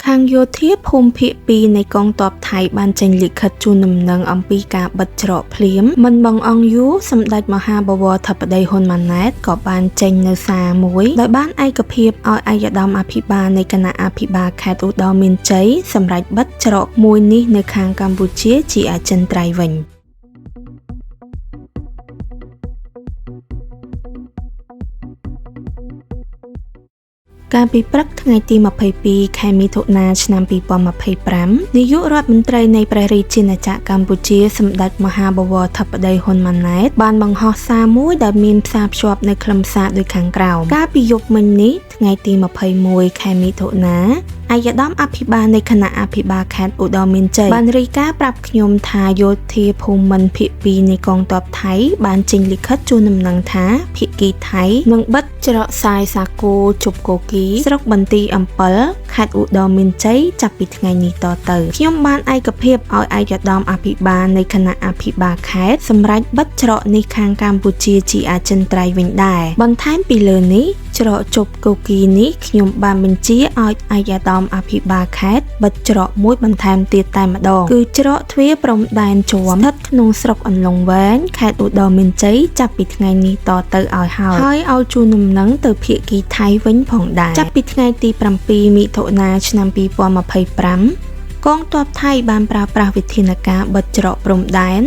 ខាងយោធាភូមិភាគ2នៃកងទ័ពថៃបានចេញលិខិតជូនដំណឹងអំពីការបិទច្រកភ្លាមមិនបងអង្គយូរសម្ដេចមហាបវរធិបតីហ៊ុនម៉ាណែតក៏បានចេញនៅសារមួយដោយបានឯកភាពឲ្យអាយដាមអភិបាលនៃគណៈអភិបាលខេត្តឧត្តរមានជ័យសម្រាប់បិទច្រកមួយនេះនៅខាងកម្ពុជាជាអចិន្ត្រៃយ៍វិញកាលពីព្រឹកថ្ងៃទី22ខែមិថុនាឆ្នាំ2025នាយករដ្ឋមន្ត្រីនៃព្រះរាជាណាចក្រកម្ពុជាសម្ដេចមហាបវរធិបតីហ៊ុនម៉ាណែតបានបង្ហោះសារមួយដែលមានផ្សារភ្ជាប់នៅខ្លឹមសារដូចខាងក្រោមកាលពីយប់មិញនេះថ្ងៃទី21ខែមិថុនាអាយដាមអភិបាលនៃគណៈអភិបាលខេត្តឧត្តរមានជ័យបានរាយការណ៍ប្រាប់ខ្ញុំថាយោធាភូមិន្ទភាគ2នៃកងទ័ពថៃបានចេញលិខិតជូនដំណឹងថាភាគីថៃនឹងបិទច្រកសាយសាគរជប់គោគីស្រុកបន្ទាយអំពិលខេត្តឧត្តរមានជ័យចាប់ពីថ្ងៃនេះតទៅខ្ញុំបានឯកភាពឲ្យអាយដាមអភិបាលនៃគណៈអភិបាលខេត្តសម្រាប់បិទច្រកនេះខាងកម្ពុជាជាអចិន្ត្រៃយ៍វិញដែរបន្ថែមពីលើនេះច្រកជប់គោគីនេះខ្ញុំបានបញ្ជាឲ្យអាយដាមអភិបាលខេត្តបិទច្រកមួយបន្ថែមទៀតតែម្ដងគឺច្រកទ្វារព្រំដែនជួមស្ថិតក្នុងស្រុកអន្លង់វែងខេត្តឧត្តរមានជ័យចាប់ពីថ្ងៃនេះតទៅឲ្យហើយឲ្យជូនដំណឹងទៅភាគីថៃវិញផងដែរចាប់ពីថ្ងៃទី7មិថុនាឆ្នាំ2025កងទ័ពថៃបានប្រើប្រាស់វិធានការបិទច្រកព្រំដែន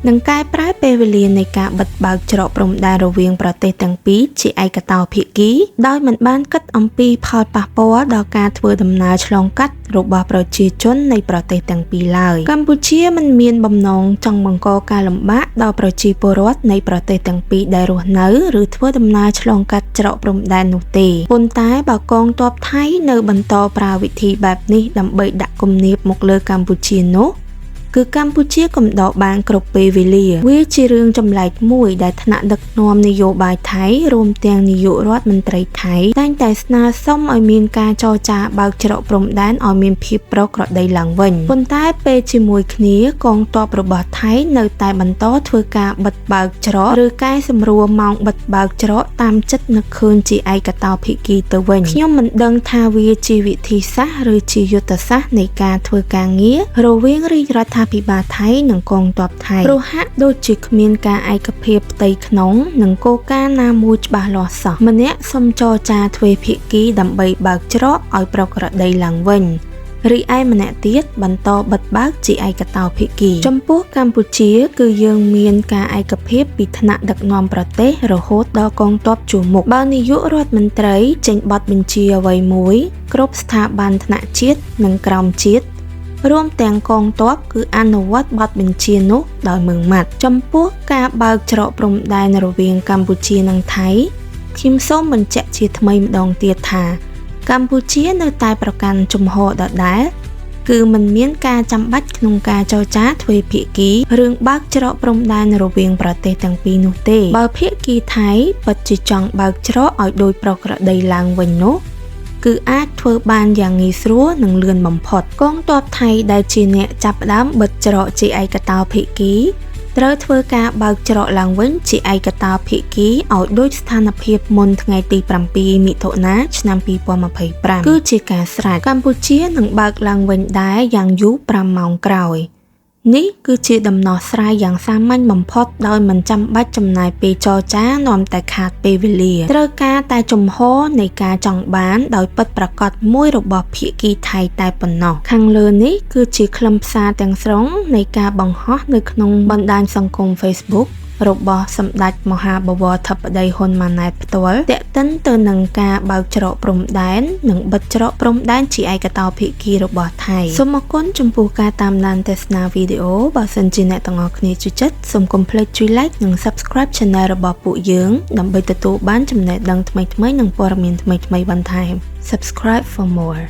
និងកែប្រែពេលវេលានៃការបិទបើកច្រកព្រំដែនរវាងប្រទេសទាំងពីរជាឯកតោភាគីដោយមិនបានគិតអំពីផលប៉ះពាល់ដល់ការធ្វើដំណើរឆ្លងកាត់របស់ប្រជាជននៃប្រទេសទាំងពីរឡើយកម្ពុជាមិនមានបំណងចង់បង្កការលំបាកដល់ប្រជាពលរដ្ឋនៃប្រទេសទាំងពីរដែលរស់នៅឬធ្វើដំណើរឆ្លងកាត់ច្រកព្រំដែននោះទេប៉ុន្តែបើកងទ័ពថៃនៅបន្តប្រើវិធីបែបនេះដើម្បីដាក់គំនាបមកលើកម្ពុជានោះគឺកម្ពុជាកំដរបានគ្រប់ពេលវេលាវាជារឿងចម្លែកមួយដែលថ្នាក់ដឹកនាំនយោបាយថៃរួមទាំងនាយករដ្ឋមន្ត្រីថៃតែងតែស្នើសុំឲ្យមានការចរចាបើកច្រកព្រំដែនឲ្យមានភាពប្រក្រតីឡើងវិញប៉ុន្តែពេលជាមួយគ្នាកងទ័ពរបស់ថៃនៅតែបន្តធ្វើការបិទបើកច្រកឬកែសម្រួលម៉ោងបិទបើកច្រកតាមចិត្តនឹកឃើញជាឯកតោភាគីទៅវិញខ្ញុំមិនដឹងថាវាជាវិធីសាស្ត្រឬជាយុទ្ធសាស្ត្រនៃការធ្វើការងាររវាងរាជរដ្ឋាភិបាលថៃនិងកងទ័ពថៃព្រោះហាក់ដូចជាគ្មានការឯកភាពផ្ទៃក្នុងនិងគោលការណ៍ណាមួយច្បាស់លាស់សោះម្នាក់សុំចរចាទ្វេភាគីដើម្បីបើកច្រកឲ្យប្រក្រតីឡើងវិញរីឯម្នាក់ទៀតបន្តបិទបើកជាឯកតោភាគីចំពោះកម្ពុជាគឺយើងមានការឯកភាពពីថ្នាក់ដឹកនាំប្រទេសរហូតដល់កងទ័ពជួរមុខបើនាយករដ្ឋមន្ត្រីចេញបទបញ្ជាអ្វីមួយគ្រប់ស្ថាប័នថ្នាក់ជាតិនិងក្រោមជាតិរួមទាំងកងទ័ពគឺអនុវត្តបទបញ្ជានោះដោយម៉ឺងម៉ាត់ចំពោះការបើកច្រកព្រំដែនរវាងកម្ពុជានិងថៃខ្ញុំសូមបញ្ជាក់ជាថ្មីម្ដងទៀតថាកម្ពុជានៅតែប្រកាន់ជំហរដដែលគឺមិនមានការចាំបាច់ក្នុងការចរចាទ្វេភាគីរឿងបើកច្រកព្រំដែនរវាងប្រទេសទាំងពីរនោះទេបើភាគីថៃពិតជាចង់បើកច្រកឲ្យដូចប្រក្រតីឡើងវិញនោះគឺអាចធ្វើបានយ៉ាងងាយស្រួលនិងលឿនបំផុតកងទ័ពថៃដែលជាអ្នកចាប់ផ្ដើមបិទច្រកជាឯកតោភាគីត្រូវធ្វើការបើកច្រកឡើងវិញជាឯកតោភាគីឲ្យដូចស្ថានភាពមុនថ្ងៃទី7មិថុនាឆ្នាំ2025គឺជាការស្រេចកម្ពុជានឹងបើកឡើងវិញដែរយ៉ាងយូរ5ម៉ោងក្រោយនេះគឺជាដំណោះស្រាយយ៉ាងសាមញ្ញបំផុតដោយមិនចាំបាច់ចំណាយពេលចរចានាំតែខាតពេលវេលាត្រូវការតែជំហរនៃការចង់បានដោយពិតប្រាកដមួយរបស់ភាគីថៃតែប៉ុណ្ណោះខាងលើនេះគឺជាខ្លឹមសារទាំងស្រុងនៃការបង្ហោះនៅក្នុងបណ្ដាញសង្គម Facebook របស់សម្ដេចមហាបវរធិបតីហ៊ុនម៉ាណែតផ្ទាល់ទាក់ទិនទៅនឹងការបើកច្រកព្រំដែននិងបិទច្រកព្រំដែនជាឯកតោភាគីរបស់ថៃសូមអរគុណចំពោះការតាមដានទស្សនាវីដេអូបើសិនជាអ្នកទាំងអស់គ្នាចូលចិត្តសូមកុំភ្លេចជួយ like និង subscribe Channel របស់ពួកយើងដើម្បីទទួលបានចំណេះដឹងថ្មីៗនិងព័ត៌មានថ្មីៗបន្ថែម Subscribe for more